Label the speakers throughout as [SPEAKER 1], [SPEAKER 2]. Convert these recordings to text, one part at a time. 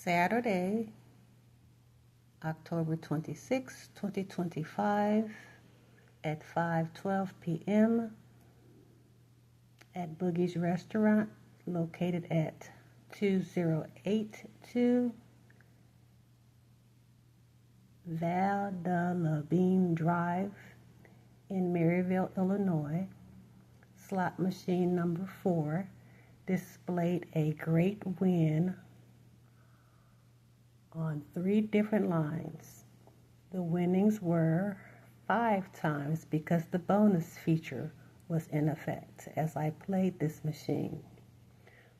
[SPEAKER 1] Saturday, October 26, 2025 at 5:12 p.m. at Boogie's restaurant located at 2082 Vadalabene Drive in Maryville, Illinois. Slot machine number 4 displayed a great win on 3 different lines. The winnings were 5 times because the bonus feature was in effect as I played this machine.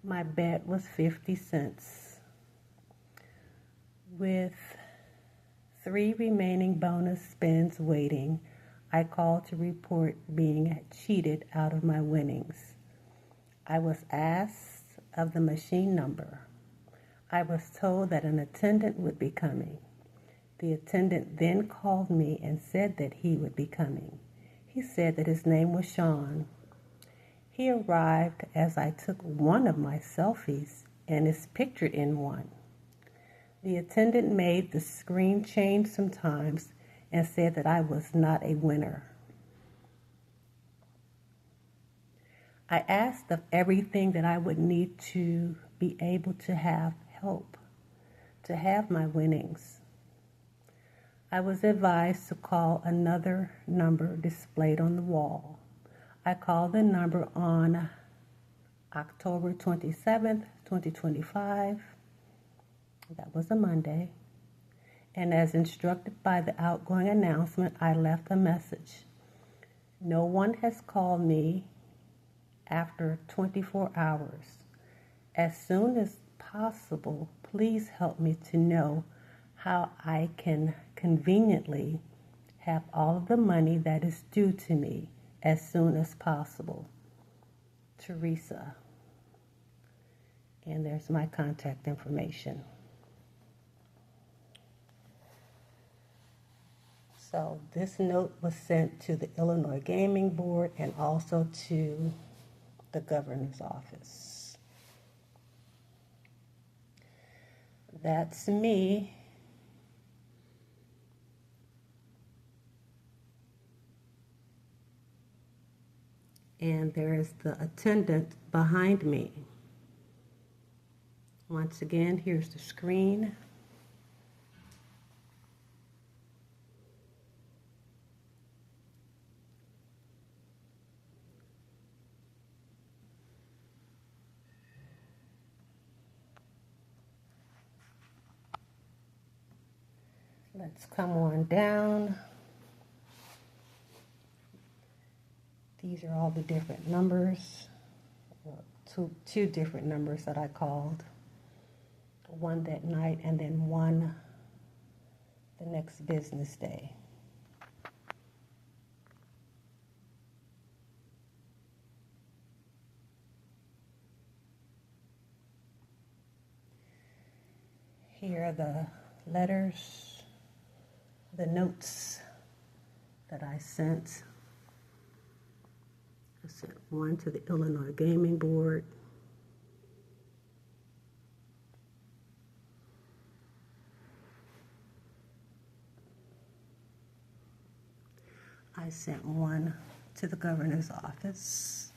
[SPEAKER 1] My bet was 50 cents. With 3 remaining bonus spins waiting, I called to report being cheated out of my winnings. I was asked of the machine number. I was told that an attendant would be coming. The attendant then called me and said that he would be coming. He said that his name was Shawn. He arrived as I took one of my selfies and is pictured in one. The attendant made the screen change sometimes and said that I was not a winner. I asked of everything that I would need to be able to have help, to have my winnings. I was advised to call another number displayed on the wall. I called the number on October 27th, 2025. That was a Monday. And as instructed by the outgoing announcement, I left a message. No one has called me after 24 hours. As soon as possible, please help me to know how I can conveniently have all of the money that is due to me as soon as possible. Teresa. And there's my contact information. So this note was sent to the Illinois Gaming Board and also to the governor's office. That's me. And there is the attendant behind me. Once again, here's the screen. Let's come on down. These are all the different numbers, two different numbers that I called. One that night and then one the next business day. Here are the letters, the notes that I sent. I sent one to the Illinois Gaming Board. I sent one to the governor's office.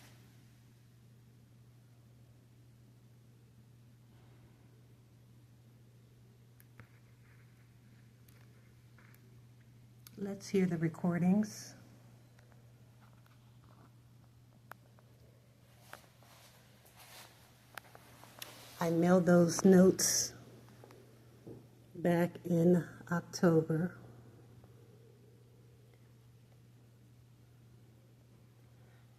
[SPEAKER 1] Let's hear the recordings. I mailed those notes back in October.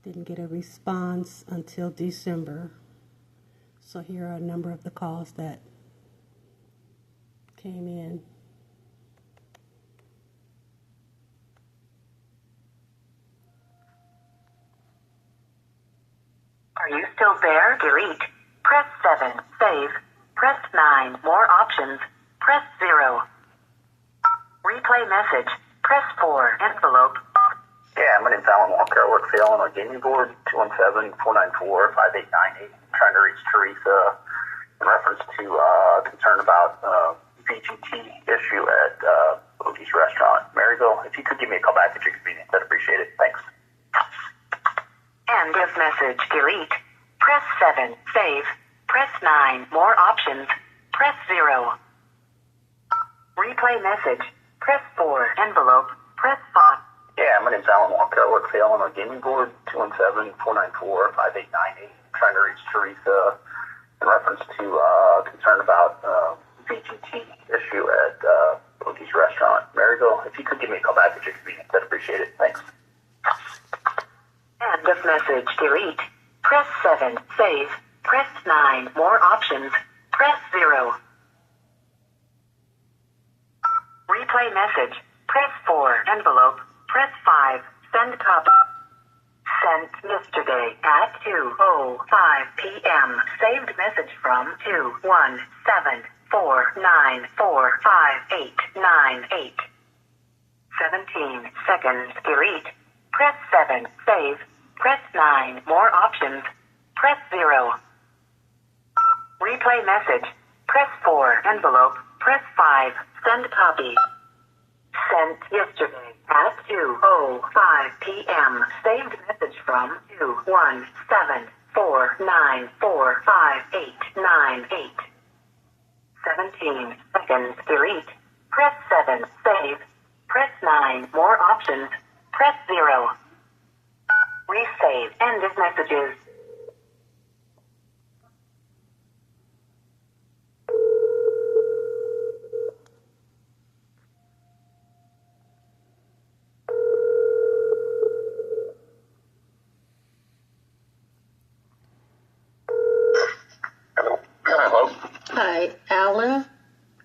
[SPEAKER 1] Didn't get a response until December. So here are a number of the calls that came in.
[SPEAKER 2] Are you still there? Delete. Press 7. Save. Press 9. More options. Press 0. Replay message. Press 4. Envelope.
[SPEAKER 3] Yeah, my name's Alan Walker. I work for the Illinois Gaming Board, 217-494-5898. Trying to reach Teresa in reference reference to concern about VGT issue at Boogie's restaurant, Maryville. If you could give me a call back at your convenience, I'd appreciate it. Thanks.
[SPEAKER 2] End of message. Delete. Press 7. Save. Press 9. More options. Press 0. Replay message. Press 4. Envelope. Press 5.
[SPEAKER 3] Yeah, my name's Alan Walker. I work for the Illinois Gaming Board, 217-494-5898. Trying to reach Teresa in reference to concern about VGT issue at Boogie's restaurant, Maryville. If you could give me a call back at your convenience, I'd appreciate it. Thanks.
[SPEAKER 2] End of message. Delete. Press 7. Save. Press 9. More options. Press 0. Replay message. Press 4. Envelope. Press 5. Send copy. Sent yesterday at 2:05 p.m. Saved message from 217-494-5898. 17 seconds. Delete. Press 7. Save. Press 9. More options. Press 0. Replay message. Press 4. Envelope. Press 5. Send copy. Sent yesterday at 2:05 p.m. Saved message from 217-494-5898. 17 seconds. Delete. Press 7. Save. Press 9. More options. Press 0. Resave. End of messages.
[SPEAKER 3] Hello?
[SPEAKER 1] Hi, Alan.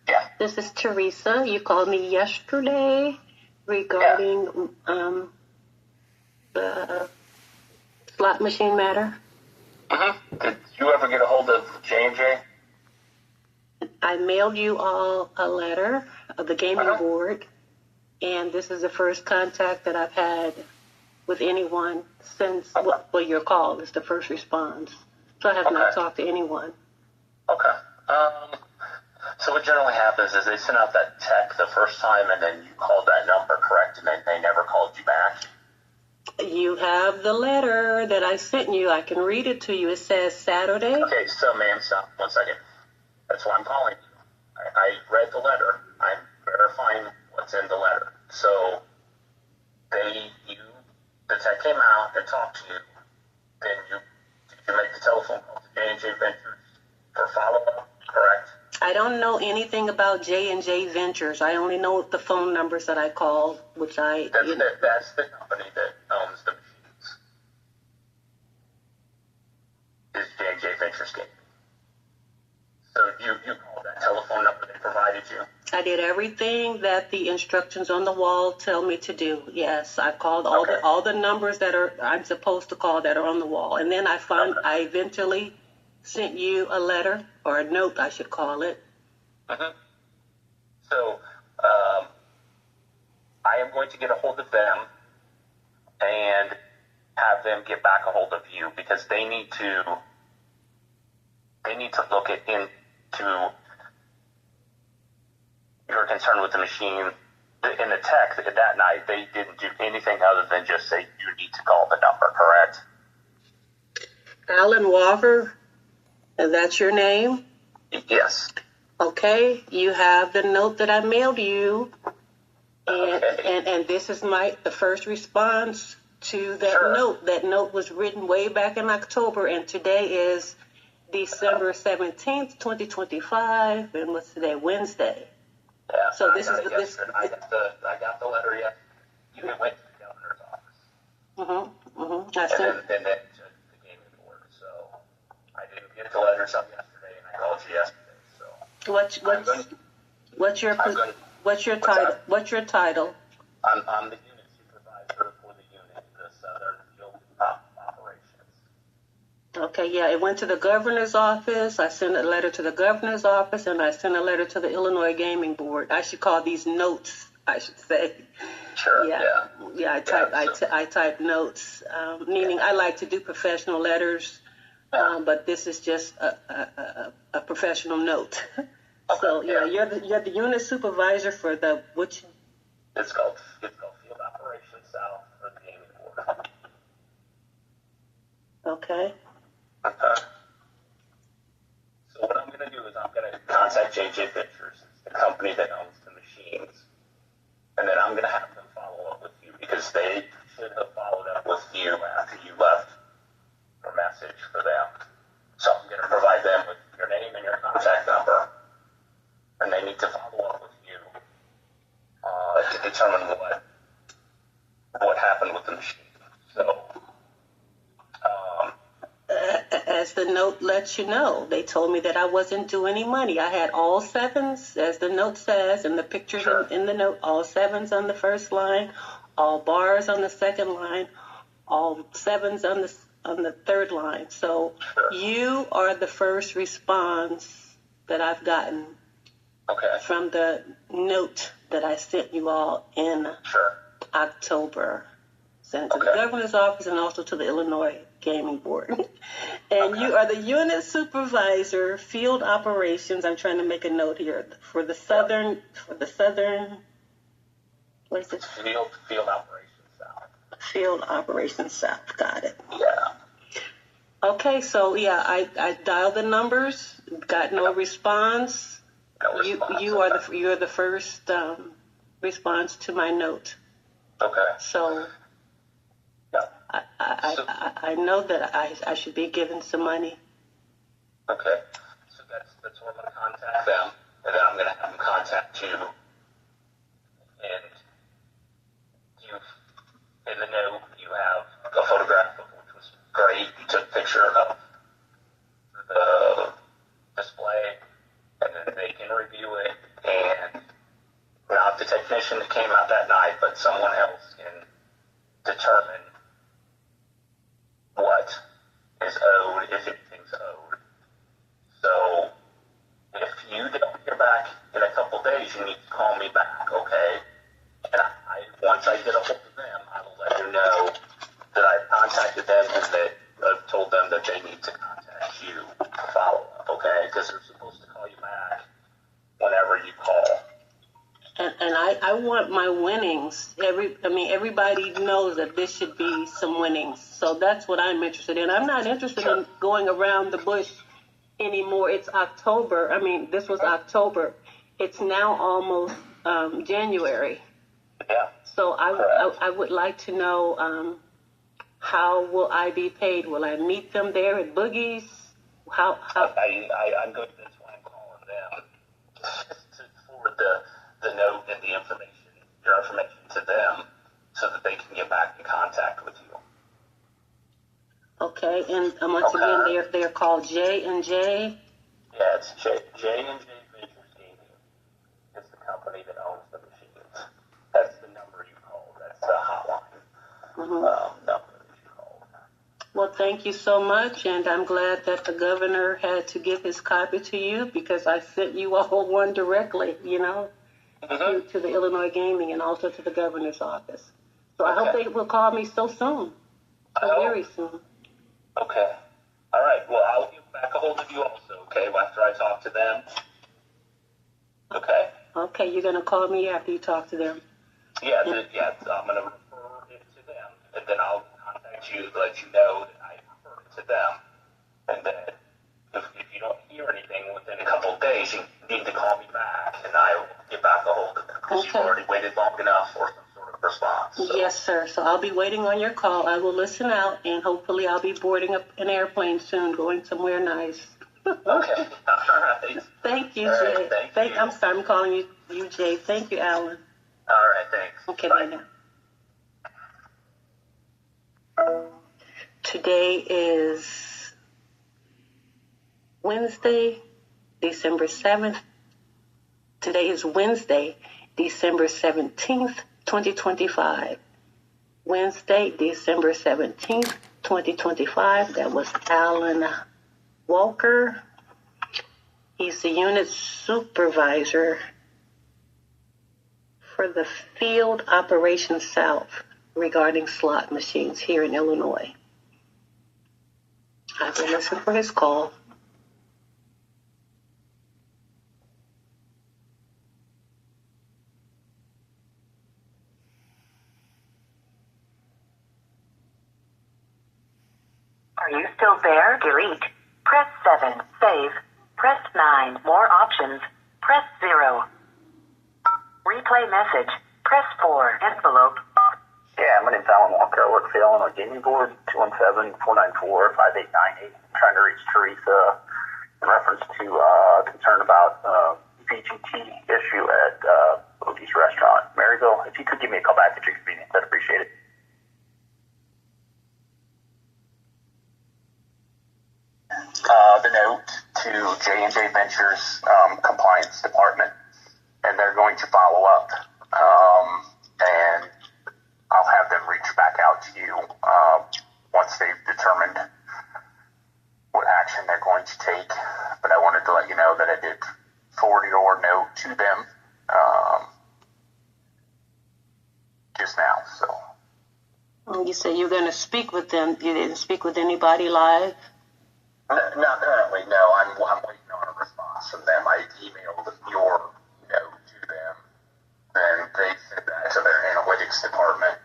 [SPEAKER 3] Yeah.
[SPEAKER 1] This is Teresa. You called me yesterday regarding the slot machine matter.
[SPEAKER 3] Mm-hmm. Did you ever get a hold of J&J?
[SPEAKER 1] I mailed you all a letter of the gaming board, and this is the first contact that I've had with anyone since, well, your call is the first response. So I have not talked to anyone.
[SPEAKER 4] Okay. So what generally happens is they send out that text the first time, and then you called that number, correct? And then they never called you back?
[SPEAKER 1] You have the letter that I sent you. I can read it to you. It says Saturday.
[SPEAKER 4] Okay, so ma'am, stop 1 second. That's why I'm calling you. I read the letter. I'm verifying what's in the letter. So the tech came out and talked to you. Then did you make the telephone call to J&J Ventures for follow-up, correct?
[SPEAKER 1] I don't know anything about J&J Ventures. I only know the phone numbers that I called, which
[SPEAKER 4] That's the company that owns the machines. Is J&J Ventures Gaming. So you called that telephone number they provided you?
[SPEAKER 1] I did everything that the instructions on the wall tell me to do. Yes, I called all the numbers that I'm supposed to call that are on the wall. And then I eventually sent you a letter, or a note, I should call it.
[SPEAKER 4] Mm-hmm. So I am going to get a hold of them and have them get back a hold of you, because they need to look into your concern with the machine. In the text that night, they didn't do anything other than just say you need to call the number, correct?
[SPEAKER 1] Alan Walker, that's your name?
[SPEAKER 4] Yes.
[SPEAKER 1] Okay, you have the note that I mailed you, and
[SPEAKER 4] Okay.
[SPEAKER 1] and this is the first response to that
[SPEAKER 4] Sure.
[SPEAKER 1] note. That note was written way back in October, and today is December 17th, 2025, and what's today? Wednesday.
[SPEAKER 4] Yeah.
[SPEAKER 1] So this is
[SPEAKER 4] I got the letter yet. You went to the governor's office.
[SPEAKER 1] I
[SPEAKER 4] And
[SPEAKER 1] sent.
[SPEAKER 4] then to the gaming board. So I didn't get the letters up yesterday, and I called you yesterday. So
[SPEAKER 1] What's your title? What's your title?
[SPEAKER 4] I'm the unit supervisor for the unit, the Southern Field Operations.
[SPEAKER 1] Okay, yeah, it went to the governor's office. I sent a letter to the governor's office, and I sent a letter to the Illinois Gaming Board. I should call these notes, I should say.
[SPEAKER 4] Sure.
[SPEAKER 1] Yeah. I type notes, meaning I like to do professional letters, but this is just a professional note.
[SPEAKER 4] Okay,
[SPEAKER 1] So
[SPEAKER 4] yeah.
[SPEAKER 1] you're the unit supervisor for the which?
[SPEAKER 4] It's called Field Operations South for the Gaming Board.
[SPEAKER 1] Okay.
[SPEAKER 4] Okay. So what I'm going to do is I'm going to contact JJ Pictures, the company that owns the machines, and then I'm going to have them follow up with you because they should have followed up with you after you left a message for them. So I'm going to provide them with your name and your contact number, and they need to follow up with you to determine what happened with the machine. So,
[SPEAKER 1] as the note lets you know, they told me that I wasn't due any money. I had all sevens, as the note says, and the pictures
[SPEAKER 4] Sure.
[SPEAKER 1] in the note, all sevens on the first line, all bars on the second line, all sevens on the third line. So
[SPEAKER 4] Sure.
[SPEAKER 1] you are the first response that I've gotten
[SPEAKER 4] okay,
[SPEAKER 1] from the note that I sent you all in
[SPEAKER 4] sure.
[SPEAKER 1] October. Sent it to the
[SPEAKER 4] Okay.
[SPEAKER 1] governor's office and also to the Illinois Gaming Board. And you are the unit supervisor, field operations. I'm trying to make a note here for the southern, what is it?
[SPEAKER 4] Field Operations South.
[SPEAKER 1] Field operations south. Got it.
[SPEAKER 4] Yeah.
[SPEAKER 1] Okay, so yeah, I dialed the numbers, got no response.
[SPEAKER 4] No response.
[SPEAKER 1] You're the first response to my note.
[SPEAKER 4] Okay.
[SPEAKER 1] So
[SPEAKER 4] Yeah.
[SPEAKER 1] I know that I should be given some money.
[SPEAKER 4] Okay. So that's where I'm going to contact them, and then I'm going to have them contact you. And you, in the note, you have a photograph of which was great. You took a picture of the display, and then they can review it. And not the technician that came out that night, but someone else can determine what is owed, if anything's owed. So, if you don't hear back in a couple days, you need to call me back, okay? And once I get a hold of them, I will let you know that I've contacted them and that I've told them that they need to contact you to follow up, okay? Because they're supposed to call you back whenever you call.
[SPEAKER 1] And I want my winnings. Everybody knows that this should be some winnings. So that's what I'm interested in. I'm not interested in going around the bush anymore. It's October. This was October. It's now almost January.
[SPEAKER 4] Yeah.
[SPEAKER 1] So I would like to know how will I be paid? Will I meet them there at Boogie's? How?
[SPEAKER 4] I'm good. That's why I'm calling them to forward the note and your information to them, so that they can get back in contact with you.
[SPEAKER 1] Okay, and once again, they're called J&J.
[SPEAKER 4] Yeah, it's J&J Ventures Gaming. It's the company that owns the machines. That's the number you called. That's the hotline number that you called.
[SPEAKER 1] Well, thank you so much, and I'm glad that the governor had to give his copy to you because I sent you all one directly, to the Illinois Gaming and also to the governor's office. So I hope they will call me so soon, very soon.
[SPEAKER 4] Okay. All right. Well, I'll get back a hold of you also, okay, after I talk to them. Okay?
[SPEAKER 1] Okay, you're going to call me after you talk to them.
[SPEAKER 4] Yeah, I'm going to refer it to them, and then I'll contact you to let you know that I referred it to them. And then if you don't hear anything within a couple of days, you need to call me back, and I will get back a hold of them, because you've already waited long enough for some sort of response. So.
[SPEAKER 1] Yes, sir. So I'll be waiting on your call. I will listen out, and hopefully I'll be boarding up an airplane soon, going somewhere nice.
[SPEAKER 4] Okay. All right.
[SPEAKER 1] Thank you,
[SPEAKER 4] All
[SPEAKER 1] Jay.
[SPEAKER 4] right, thank you.
[SPEAKER 1] I'm sorry, I'm calling you Jay. Thank you, Alan.
[SPEAKER 4] All right, thanks.
[SPEAKER 1] Okay,
[SPEAKER 4] bye
[SPEAKER 1] now. Today is Wednesday, December 7th. Today is Wednesday, December 17th, 2025. Wednesday, December 17th, 2025. That was Alan Walker. He's the unit supervisor for the Field Operations South regarding slot machines here in Illinois. I will listen for his call.
[SPEAKER 2] Are you still there? Delete. Press 7. Save. Press 9. More options. Press 0. Replay message. Press 4. Envelope.
[SPEAKER 3] Yeah, my name's Alan Walker. I work for the Illinois Gaming Board, 217-494-5898. I'm trying to reach Teresa in reference to concern about VGT issue at Boogie's restaurant, Maryville. If you could give me a call back at your convenience, I'd appreciate it. The note to J&J Ventures compliance department, and they're going to follow up, and I'll have them reach back out to you once they've determined what action they're going to take. But I wanted to let you know that I did forward your note to them just now. So
[SPEAKER 1] You say you're going to speak with them. You didn't speak with anybody live?
[SPEAKER 3] not currently, no. I'm waiting on a response from them. I emailed your note to them, and they sent that to their analytics department,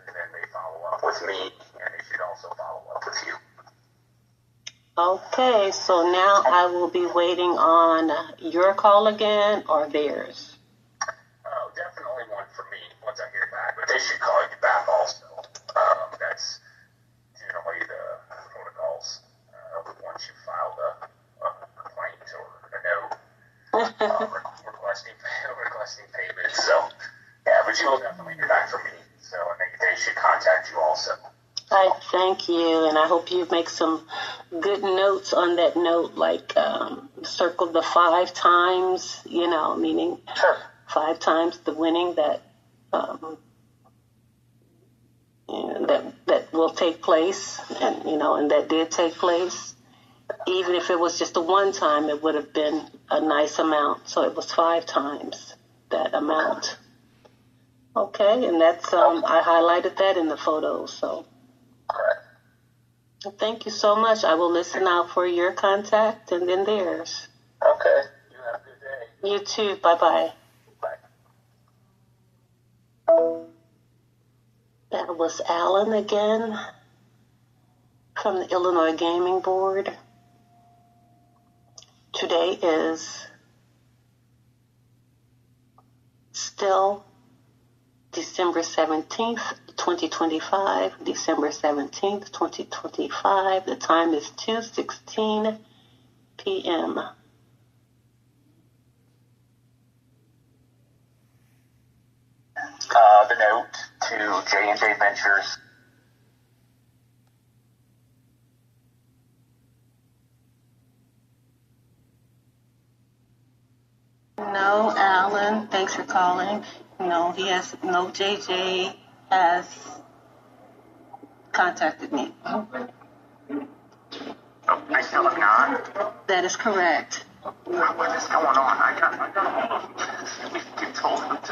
[SPEAKER 3] and then they follow up with me, and they should also follow up with you.
[SPEAKER 1] Okay, so now I will be waiting on your call again or theirs.
[SPEAKER 3] Oh, definitely one for me once I hear back, but they should call you back also. That's generally the protocols once you file the complaint or a note requesting payment. So, yeah, but you will definitely hear back from me. So, and they should contact you also.
[SPEAKER 1] I thank you, and I hope you make some good notes on that note, like circle the 5 times, meaning
[SPEAKER 3] Sure.
[SPEAKER 1] 5 times the winning that that will take place, and and that did take place. Even if it was just a one time, it would have been a nice amount. So it was 5 times that amount. Okay, and that's I highlighted that in the photos. So thank you so much. I will listen out for your contact and then theirs.
[SPEAKER 3] Okay. You have a good day.
[SPEAKER 1] You too. Bye-bye.
[SPEAKER 3] Bye.
[SPEAKER 1] That was Alan again from the Illinois Gaming Board. Today is still December 17th, 2025. December 17th, 2025. The time is 2:16 p.m.
[SPEAKER 3] The note to J&J Ventures.
[SPEAKER 1] No, Alan, thanks for calling. No, JJ has contacted me.
[SPEAKER 3] Oh, I still have not?
[SPEAKER 1] That is correct.
[SPEAKER 3] What is going on? I got we get told that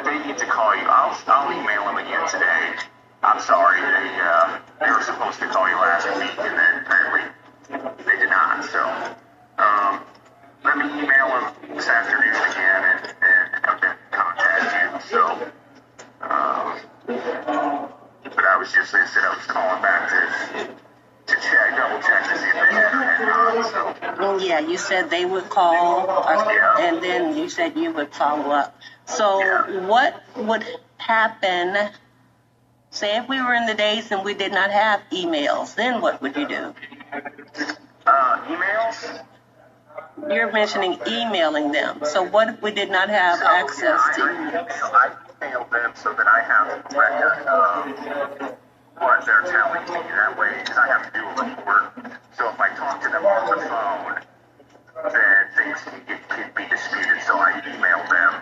[SPEAKER 3] they need to call you. I'll email them again today. I'm sorry, they were supposed to call you last week, and then apparently they did not. So, let me email them this afternoon again and have them contact you. So, but I was calling back to check, double check to see if they had or had not. So.
[SPEAKER 1] Yeah, you said they would call, and then you said you would follow up. So what would happen, say if we were in the days and we did not have emails, then what would you do?
[SPEAKER 3] Emails?
[SPEAKER 1] You're mentioning emailing them. So what if we did not have access to emails?
[SPEAKER 3] I emailed them so that I have a record of what they're telling me that way, because I have to do a report. So if I talk to them on the phone, then things can be disputed. So I emailed them,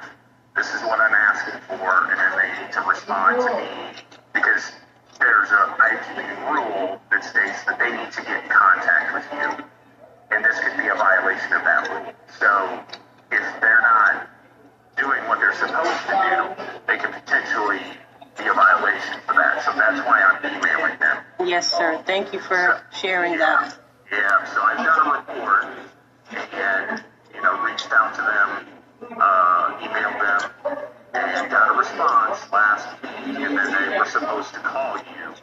[SPEAKER 3] this is what I'm asking for, and then they need to respond to me, because there's a IGB rule that states that they need to get in contact with you, and this could be a violation of that rule. So if they're not doing what they're supposed to do, they could potentially be a violation for that. So that's why I'm emailing them.
[SPEAKER 1] Yes, sir. Thank you for sharing that.
[SPEAKER 3] Yeah, so I've done a report and, reached out to them, emailed them, and got a response last week, and then they were supposed to call you,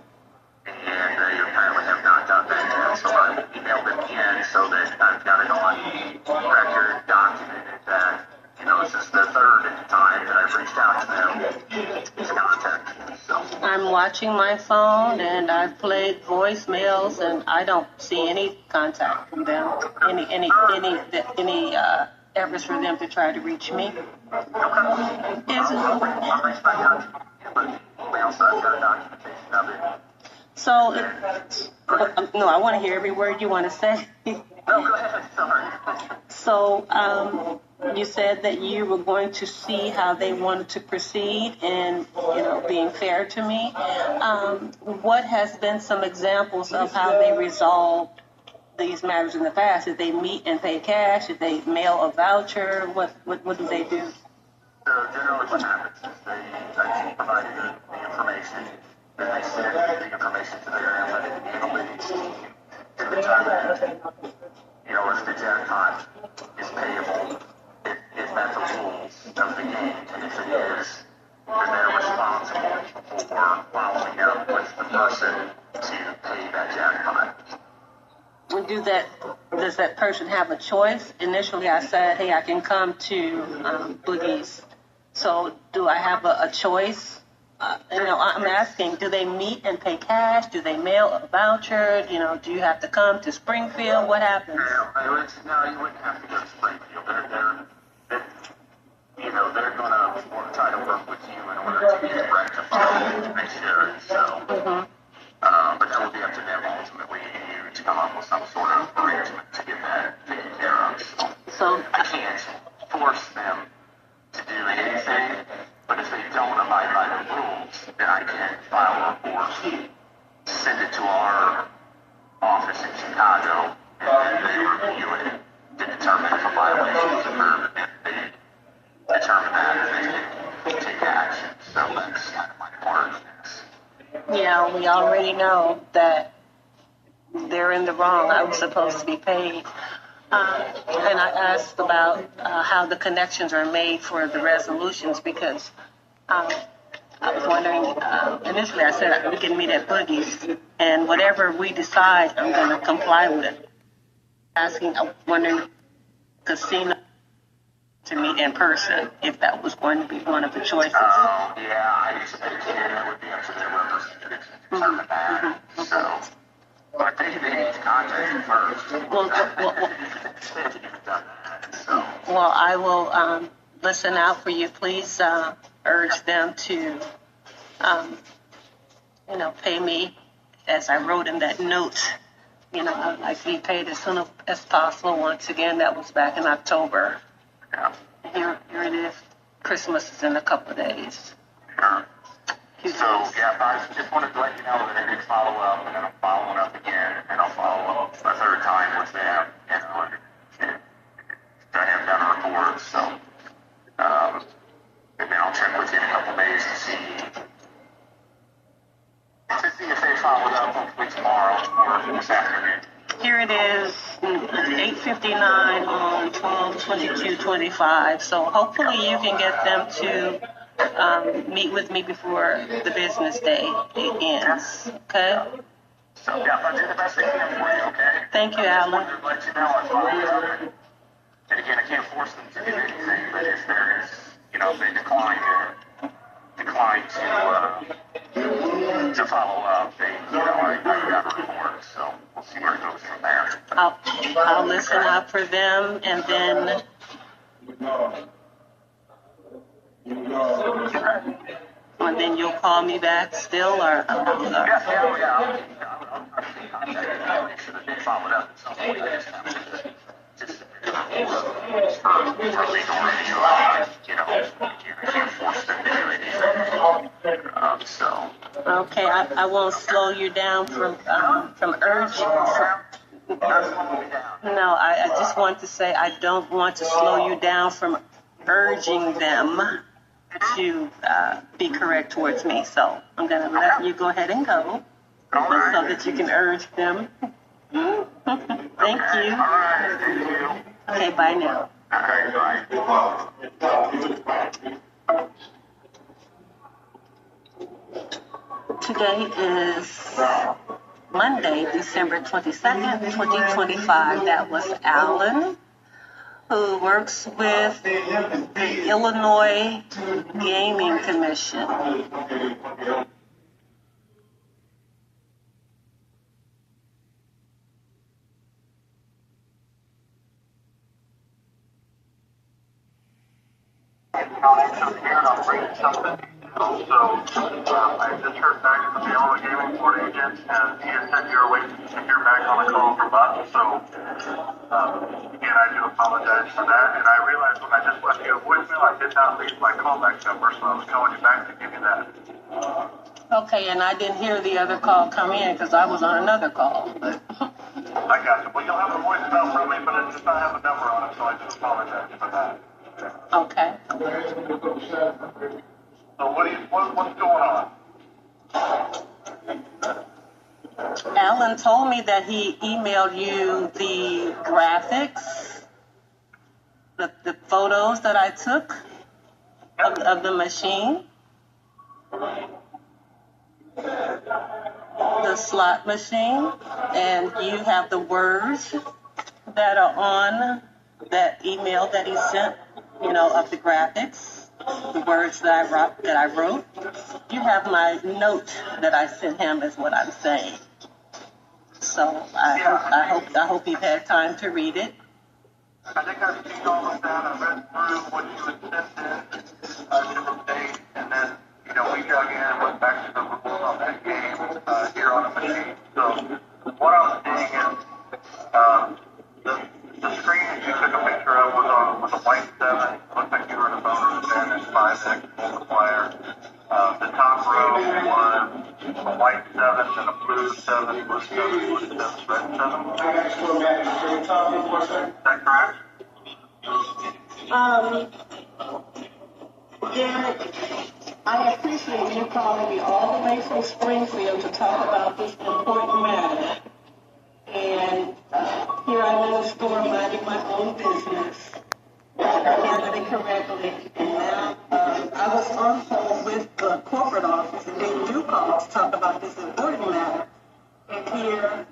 [SPEAKER 3] and they apparently have not
[SPEAKER 1] watching my phone, and I've played voicemails, and I don't see any contact from them, any efforts for them to try to reach me. So, no, I want to hear every word you want to say.
[SPEAKER 3] No, go ahead. Sorry.
[SPEAKER 1] So, you said that you were going to see how they wanted to proceed and, being fair to me. What has been some examples of how they resolved these matters in the past? Did they meet and pay cash? Did they mail a voucher? What do they do?
[SPEAKER 3] So generally what happens is they provide the information, then they send the information to their analytics team to determine, if the jackpot is payable, if that's the rules of the game, and if it is, then they're responsible for following up with the person to pay that jackpot.
[SPEAKER 1] Does that person have a choice? Initially, I said, hey, I can come to Boogie's. So do I have a choice? I'm asking, do they meet and pay cash? Do they mail a voucher? Do you have to come to Springfield? What happens?
[SPEAKER 3] No, you wouldn't have to go to Springfield. They're going to try to work with you in order to get it rectified to make sure. So, but that would be up to them ultimately to come up with some sort of arrangement to get that taken care of. So I can't force them to do anything, but if they don't abide by the rules, then I can file a report, send it to our office in Chicago, and then they review it to determine if a violation has occurred. If they determine that, then they can take action. So that's kind of my part of this.
[SPEAKER 1] Yeah, we already know that they're in the wrong. I was supposed to be paid. And I asked about how the connections are made for the resolutions because I was wondering, initially I said we can meet at Boogie's, and whatever we decide, I'm going to comply with. I was wondering, casino to meet in person, if that was going to be one of the choices.
[SPEAKER 3] Yeah, I expect it would be up to their representatives to determine that. So, but they need to contact you first.
[SPEAKER 1] Well, I will listen out for you. Please urge them to, pay me, as I wrote in that note. I'd like to be paid as soon as possible. Once again, that was back in October.
[SPEAKER 3] Yeah.
[SPEAKER 1] Here it is. Christmas is in a couple of days.
[SPEAKER 3] Sure. So, I just wanted to let you know that I did follow up, and then I'm following up again, and I'll follow up a third time with them, and I haven't done a report, so, and then I'll check with you in a couple of days to see if they followed up, hopefully tomorrow or this afternoon.
[SPEAKER 1] Here it is, 8:59 on 12/22/25. So hopefully you can get them to meet with me before the business day ends. Okay?
[SPEAKER 3] So, I'll do the best I can for you, okay?
[SPEAKER 1] Thank you, Alan.
[SPEAKER 3] I wanted to let you know I followed up. And again, I can't force them to do anything, but if there is, if they decline to follow up, I got a report, so we'll see where it goes from there.
[SPEAKER 1] I'll listen out for them, and then you'll call me back still, or?
[SPEAKER 3] Yeah. I'll make sure that they followed up at some point. Just for legal review, you can't force them to do anything. So.
[SPEAKER 1] Okay, I won't slow you down from urging. No, I just want to say I don't want to slow you down from urging them to be correct towards me. So I'm going to let you go ahead and go so that you can urge them. Thank you.
[SPEAKER 3] All right, thank you.
[SPEAKER 1] Okay, bye now.
[SPEAKER 3] All right, bye.
[SPEAKER 1] Today is Monday, December 22nd, 2025. That was Alan, who works with the Illinois Gaming Commission.
[SPEAKER 3] donations here, and I'm bringing something. Also, I just heard back from the Illinois Gaming Board agent, and he had said you were waiting to hear back on the call from us. So, again, I do apologize for that. And I realized when I just left you a voicemail, I did not leave my callback number, so I was calling you back to give you that.
[SPEAKER 1] Okay, and I didn't hear the other call come in because I was on another call. But
[SPEAKER 3] I got you. Well, you'll have a voicemail from me, but it does not have a number on it, so I do apologize for that.
[SPEAKER 1] okay.
[SPEAKER 3] So what's going on?
[SPEAKER 1] Alan told me that he emailed you the graphics, the photos that I took of the machine, the slot machine, and you have the words that are on that email that he sent, of the graphics, the words that I wrote. You have my note that I sent him is what I'm saying. So I hope you've had time to read it.
[SPEAKER 3] I think I've seen all of that. I read through what you had sent in different dates, and then we dug in and went back to the rules on that game here on the machine. So what I'm seeing is the screen that you took a picture of was a white 7. Looked like you were in a bonus 10 and 5x multiplier. The top row was a white 7 and a blue 7 with 7 blue 7, red 7. Is that correct?
[SPEAKER 1] Derek, I appreciate you calling me all the way from Springfield to talk about this important matter. And here I'm in the store minding my own business. I handled it correctly. And now I was on hold with the corporate office, and they do call to talk about this important matter. And here,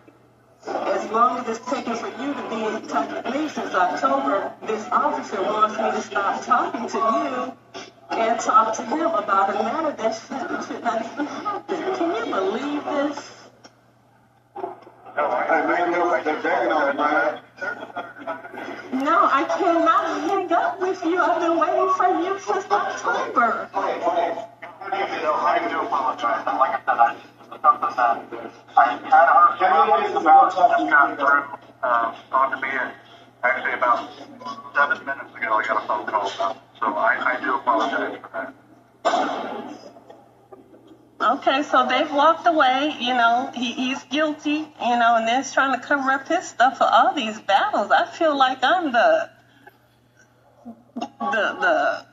[SPEAKER 1] as long as it's taken for you to be in touch with me since October, this officer wants me to stop talking to you and talk to him about a matter that should not even happen. Can you believe this? No, I cannot hang up with you. I've been waiting for you since October.
[SPEAKER 3] I do apologize. And like I said, it's something that I had heard some about, just got through, on to me, and actually about 7 minutes ago I got a phone call about it. So I do apologize for that.
[SPEAKER 1] Okay, so they've walked away, he's guilty, and then he's trying to cover up his stuff for all these battles. I feel like I'm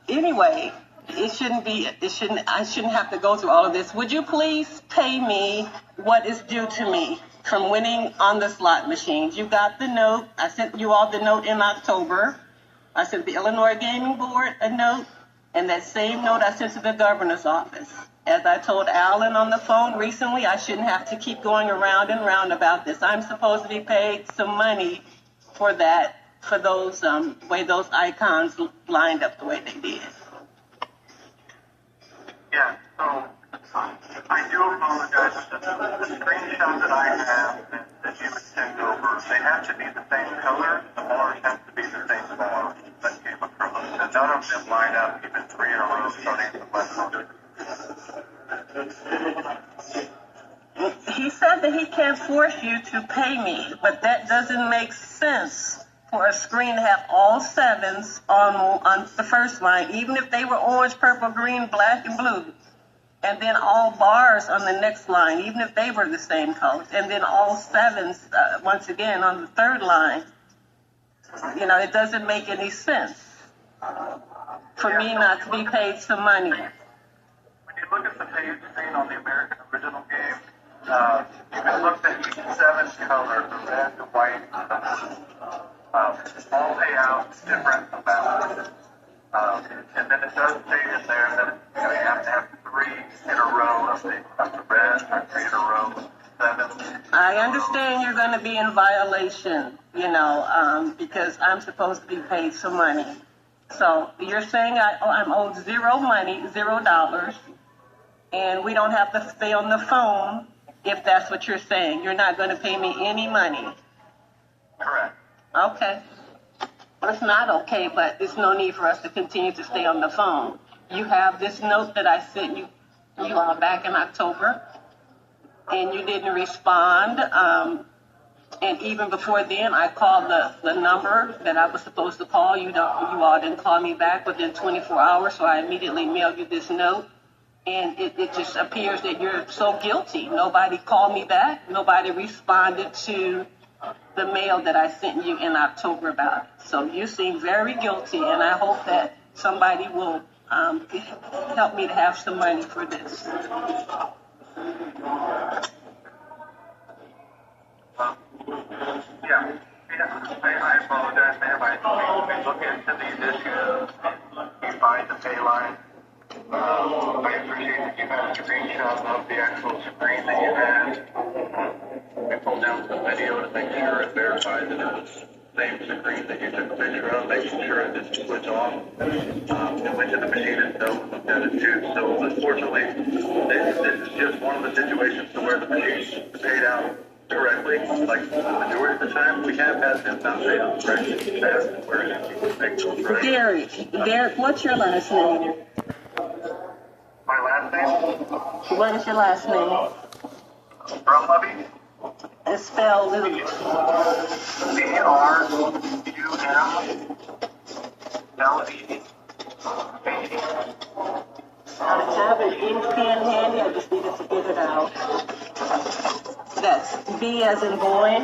[SPEAKER 1] anyway, I shouldn't have to go through all of this. Would you please pay me what is due to me from winning on the slot machines? You got the note. I sent you all the note in October. I sent the Illinois Gaming Board a note, and that same note I sent to the governor's office. As I told Alan on the phone recently, I shouldn't have to keep going around and round about this. I'm supposed to be paid some money for that, for those way those icons lined up the way they did.
[SPEAKER 3] Yeah, so I do apologize. The screenshot that I have that you would send over, they have to be the same color. The bars have to be the same color that came across. And none of them line up, even 3 in a row starting from left.
[SPEAKER 1] He said that he can't force you to pay me, but that doesn't make sense for a screen to have all 7s on the first line, even if they were orange, purple, green, black, and blue, and then all bars on the next line, even if they were the same colors, and then all 7s once again on the third line. It doesn't make any sense for me not to be paid some money.
[SPEAKER 3] When you look at the page screen on the American original game, you can look at each 7 colors, the red, the white, all pay out different amounts. And then it does say in there that you have to have 3 in a row of the red, or 3 in a row of 7.
[SPEAKER 1] I understand you're going to be in violation, because I'm supposed to be paid some money. So you're saying I'm owed zero money, $0, and we don't have to stay on the phone if that's what you're saying. You're not going to pay me any money.
[SPEAKER 3] Correct.
[SPEAKER 1] Okay. It's not okay, but there's no need for us to continue to stay on the phone. You have this note that I sent you all back in October, and you didn't respond. And even before then, I called the number that I was supposed to call. You all didn't call me back within 24 hours, so I immediately mailed you this note. And it just appears that you're so guilty. Nobody called me back. Nobody responded to the mail that I sent you in October about it. So you seem very guilty, and I hope that somebody will help me to have some money for this.
[SPEAKER 3] Yeah, I apologize, ma'am. I look into these issues. You find the pay line. I appreciate that you had a screenshot of the actual screen that you had. We pulled down some video to make sure and verify that it was the same screen that you took a picture of, making sure it didn't switch off. It went to the machine itself and looked at it too. So unfortunately, this is just one of the situations to where the machine paid out correctly. Like the majority of the time, we have had them not paid out correctly. That's where it makes those right.
[SPEAKER 1] Derek, what's your last name?
[SPEAKER 3] My last name?
[SPEAKER 1] What is your last name?
[SPEAKER 3] Brumleve.
[SPEAKER 1] It's spelled
[SPEAKER 3] Brumleve.
[SPEAKER 1] I have an ink pen handy. I just needed to get it out. That's B as in boy.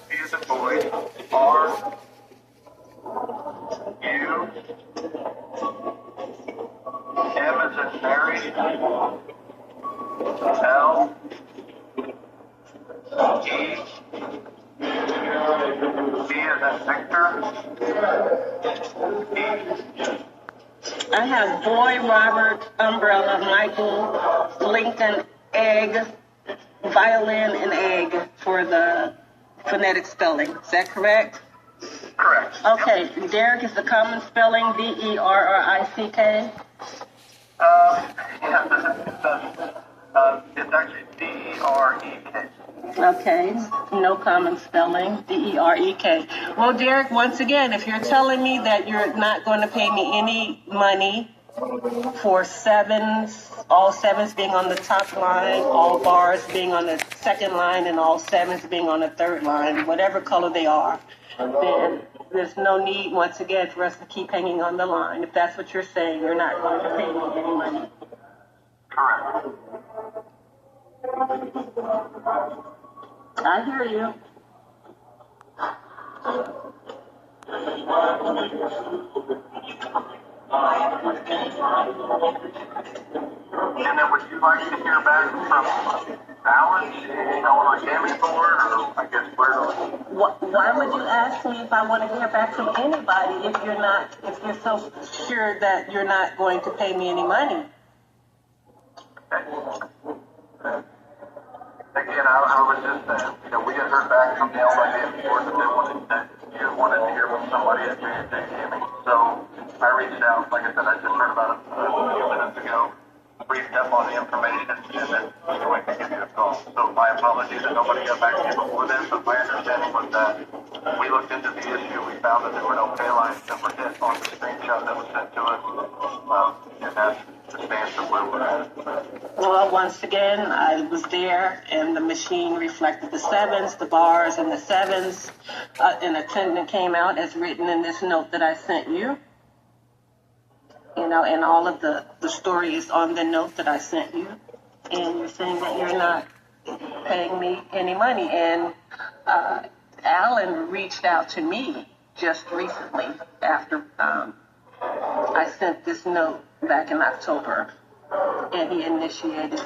[SPEAKER 3] B as in boy. R. U. M as in Mary. L. E. V as in Victor. E.
[SPEAKER 1] I have boy, Robert, umbrella, Michael, Lincoln, egg, violin, and egg for the phonetic spelling. Is that correct?
[SPEAKER 3] Correct.
[SPEAKER 1] Okay. Yep. Derek is the common spelling, D-E-R-R-I-C-K?
[SPEAKER 3] It's actually D-E-R-E-K.
[SPEAKER 1] Okay, no common spelling, D-E-R-E-K. Well, Derek, once again, if you're telling me that you're not going to pay me any money for sevens, all sevens being on the top line, all bars being on the second line, and all sevens being on the third line, whatever color they are, then there's no need, once again, for us to keep hanging on the line. If that's what you're saying, you're not going to pay me any money.
[SPEAKER 3] Correct.
[SPEAKER 1] I hear you.
[SPEAKER 3] And then would you like to hear back from Alan? You know what I gave me for, or I guess where?
[SPEAKER 1] Why would you ask me if I want to hear back from anybody if you're so sure that you're not going to pay me any money?
[SPEAKER 3] Again, I was just saying, we had heard back from the LID before that you wanted to hear from somebody at gaming. So I reached out, like I said, I just heard about it a few minutes ago, briefed up on the information, and then was going to give you a call. So my apologies that nobody got back to you before then, but my understanding was that we looked into the issue, we found that there were no pay lines that were hit on the screenshot that was sent to us, and that's the stance of where we're at.
[SPEAKER 1] Well, once again, I was there, and the machine reflected the sevens, the bars, and the sevens. An attendant came out as written in this note that I sent you. And all of the story is on the note that I sent you. And you're saying that you're not paying me any money. And Alan reached out to me just recently after I sent this note back in October. And he initiated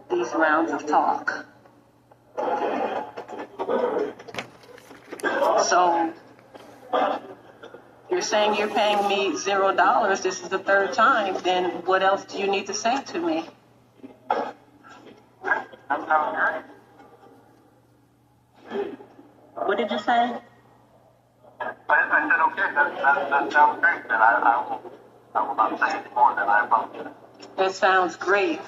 [SPEAKER 1] these rounds of talk. So you're saying you're paying me $0. This is the third time. Then what else do you need to say to me?
[SPEAKER 3] That sounds great.
[SPEAKER 1] What did you say?
[SPEAKER 3] I said, okay, that sounds great. Then I will not say any more than I apologize.
[SPEAKER 1] That sounds great.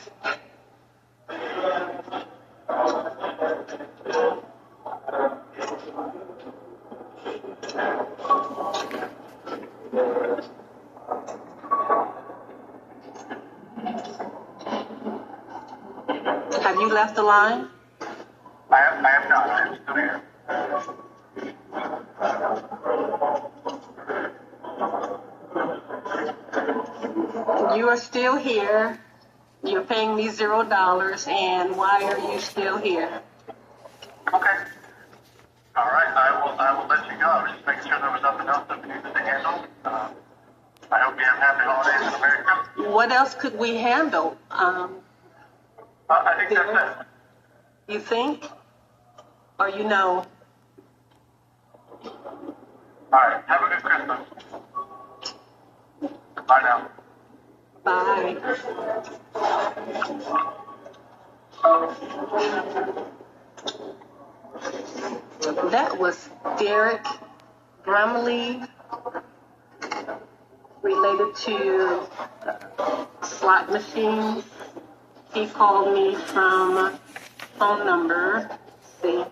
[SPEAKER 5] left the line?
[SPEAKER 3] I have not. I'm still here.
[SPEAKER 5] You are still here. You're paying me $0, and why are you still here?
[SPEAKER 3] Okay. All right. I will let you go. I was just making sure there was nothing else that we needed to handle. I hope you have happy holidays and a Merry Christmas.
[SPEAKER 5] What else could we handle?
[SPEAKER 3] I think that's it.
[SPEAKER 5] You think? Or you know?
[SPEAKER 3] All right. Have a good Christmas. Bye now.
[SPEAKER 5] Bye. That was Derek Brumleve, related to slot machines. He called me from phone number. See.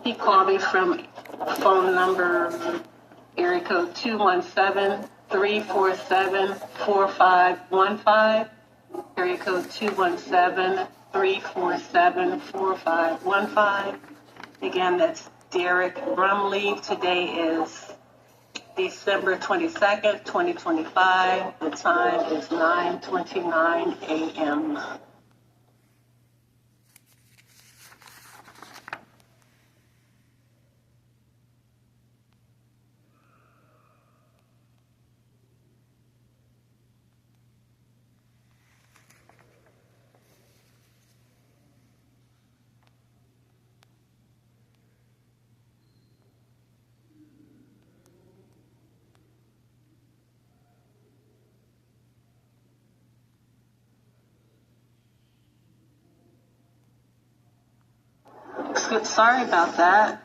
[SPEAKER 5] He called me from phone number area code 217-347-4515. Area code 217-347-4515. Again, that's Derek Brumleve. Today is December 22nd, 2025. The time is 9:29 a.m. Sorry about that.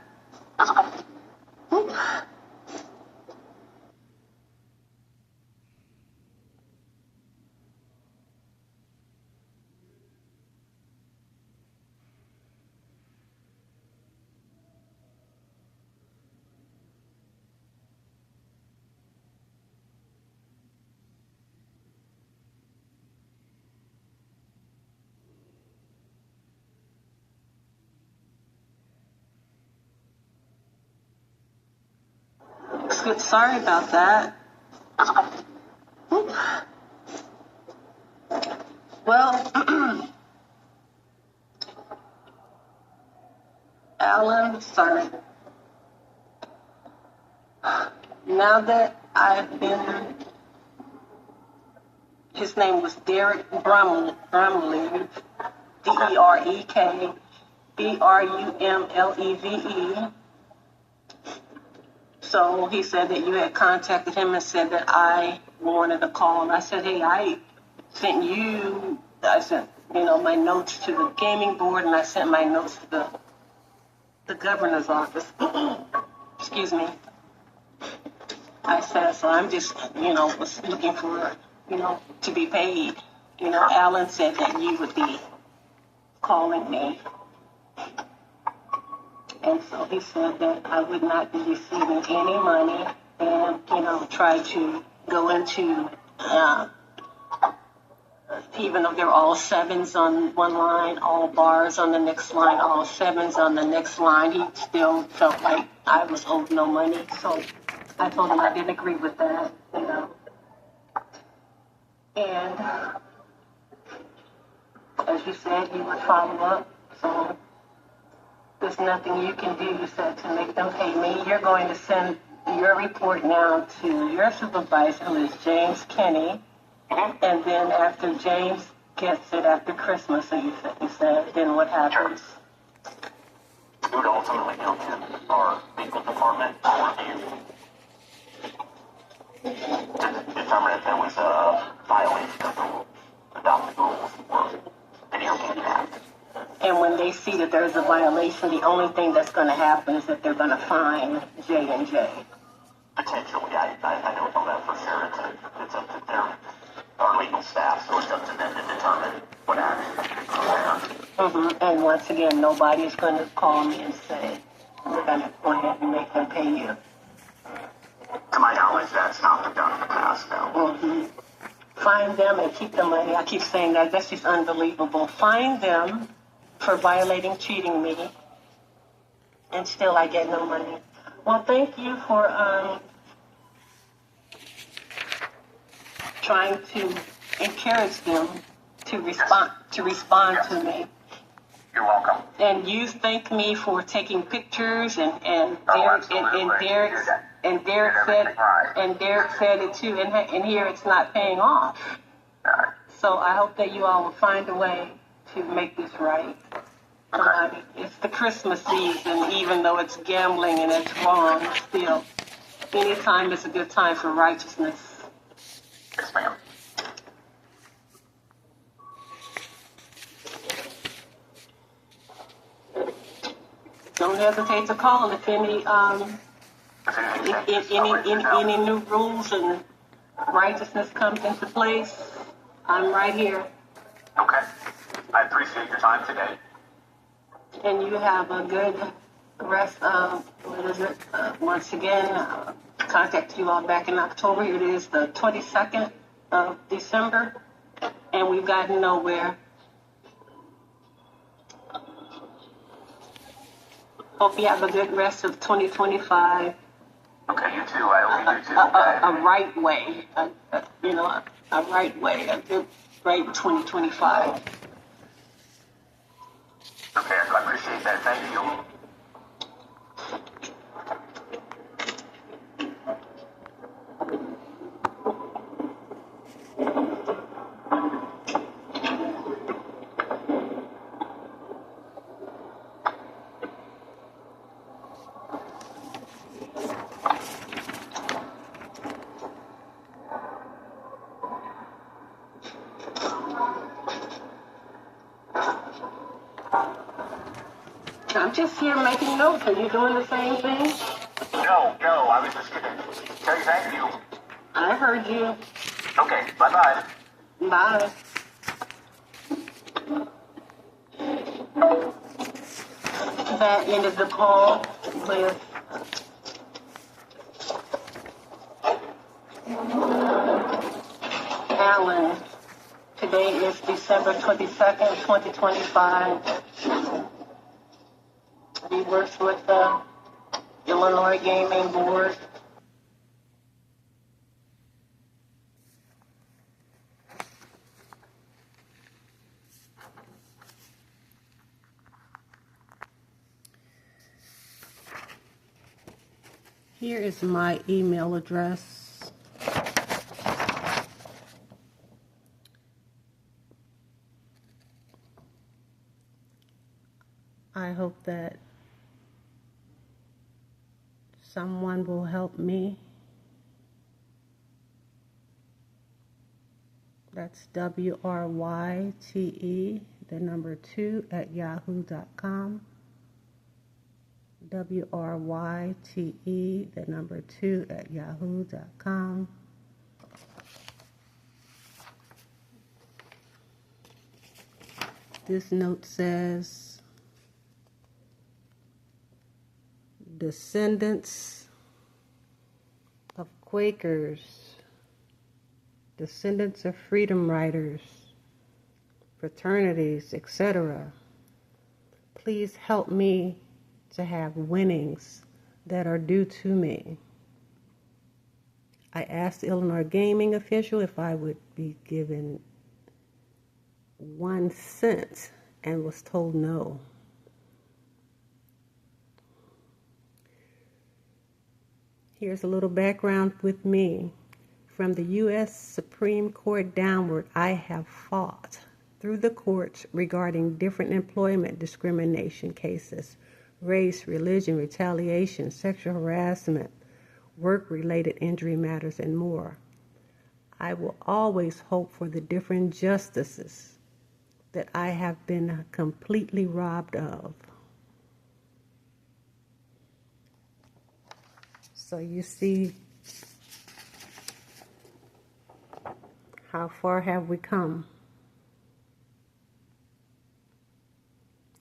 [SPEAKER 5] Sorry about that. Well, Alan, sorry. Now that I've been, his name was Derek Brumleve, DerekBrumleve. So he said that you had contacted him and said that I wanted a call. And I said, hey, I sent my notes to the gaming board, and I sent my notes to the governor's office. Excuse me. I said, so I'm just, was looking for, to be paid. Alan said that you would be calling me. And so he said that I would not be receiving any money and, try to go into, even though they're all sevens on one line, all bars on the next line, all sevens on the next line, he still felt like I was owed no money. So I told him I didn't agree with that, And as you said, you would follow up. So there's nothing you can do, you said, to make them pay me. You're going to send your report now to your supervisor, who is James Kenny. And then after James gets it after Christmas, so you said, then what happens?
[SPEAKER 4] It would ultimately go to our legal department for review to determine if there was a violation of the adopted rules or Video Game Act.
[SPEAKER 5] And when they see that there's a violation, the only thing that's going to happen is that they're going to fine J&J.
[SPEAKER 4] Potentially, I don't know that for sure. It's up to our legal staff, so it's up to them to determine what action.
[SPEAKER 5] And once again, nobody's going to call me and say, we're going to go ahead and them pay you.
[SPEAKER 4] To my knowledge, that's not been done in the past, no.
[SPEAKER 5] Mm-hmm. Find them and keep the money. I keep saying that. That's just unbelievable. Find them for violating, cheating me, and still I get no money. Well, thank you for trying to encourage them to respond to me.
[SPEAKER 4] You're welcome.
[SPEAKER 5] And you thank me for taking pictures and
[SPEAKER 4] absolutely.
[SPEAKER 5] Derek said it too, and here it's not paying off. So I hope that you all will find a way to make this right.
[SPEAKER 4] Okay.
[SPEAKER 5] It's the Christmas season, even though it's gambling and it's wrong, still, any time is a good time for righteousness.
[SPEAKER 4] Yes, ma'am.
[SPEAKER 5] Don't hesitate to call if any new rules and righteousness comes into place. I'm right here.
[SPEAKER 4] Okay. I appreciate your time today.
[SPEAKER 5] And you have a good rest of, once again, contact you all back in October. It is the 22nd of December, and we've gotten nowhere. Hope you have a good rest of 2025.
[SPEAKER 4] Okay, you too. I hope you too.
[SPEAKER 5] A right way, a right way, a good right 2025.
[SPEAKER 4] Okay, I appreciate that. Thank you.
[SPEAKER 5] I'm just here making notes. Are you doing the same thing?
[SPEAKER 4] No, I was just going to tell you thank you.
[SPEAKER 5] I heard you.
[SPEAKER 4] Okay, bye-bye.
[SPEAKER 5] Bye. That ended the call with Alan. Today is December 22nd, 2025. He works with the Illinois Gaming Board.
[SPEAKER 1] Here is my email address. I hope that someone will help me. That's WRYTE, the number 2 at yahoo.com. WRYTE, the number 2 at yahoo.com. This note says, descendants of Quakers, descendants of freedom riders, fraternities, etc. Please help me to have winnings that are due to me. I asked the Illinois gaming official if I would be given 1 cent and was told no. Here's a little background with me. From the U.S. Supreme Court downward, I have fought through the courts regarding different employment discrimination cases, race, religion, retaliation, sexual harassment, work-related injury matters, and more. I will always hope for the different justices that I have been completely robbed of. So you see, how far have we come?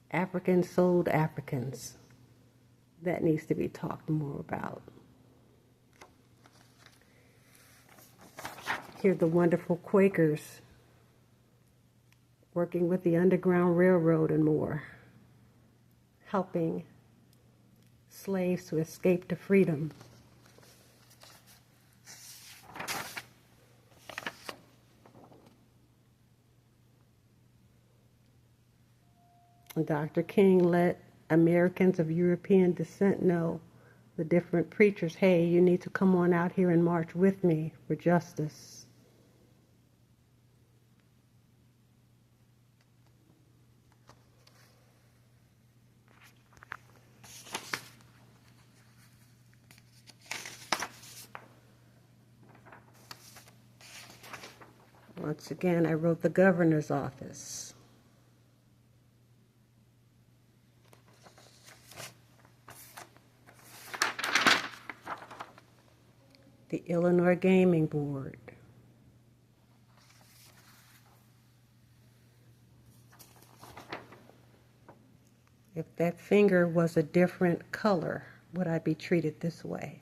[SPEAKER 1] Africans sold Africans. that needs to be talked more about. Here are the wonderful Quakers working with the Underground Railroad and more, helping slaves to escape to freedom. Dr. King let Americans of European descent know, the different preachers, hey, you need to come on out here and march with me for justice. Once again, I wrote the governor's office. The Illinois Gaming Board. If that finger was a different color, would I be treated this way?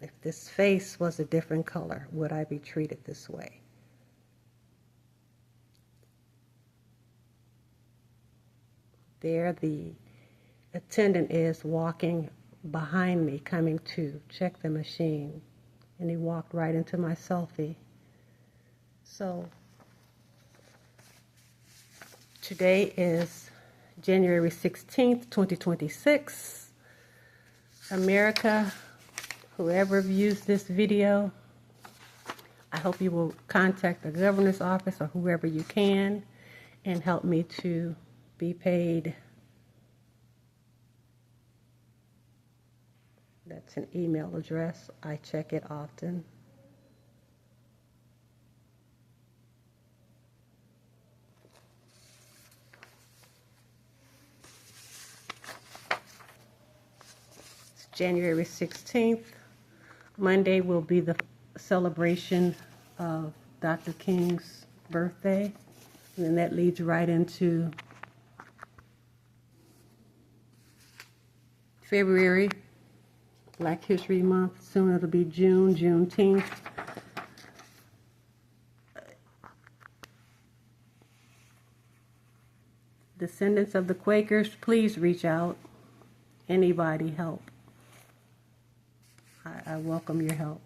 [SPEAKER 1] If this face was a different color, would I be treated this way? There the attendant is walking behind me, coming to check the machine, and he walked right into my selfie. So today is January 16th, 2026. America, whoever views this video, I hope you will contact the governor's office or whoever you can and help me to be paid. That's an email address. I check it often. It's January 16th. Monday will be the celebration of Dr. King's birthday, and then that leads right into February, Black History Month. Soon it'll be June, Juneteenth. Descendants of the Quakers, please reach out. Anybody help. I welcome your help.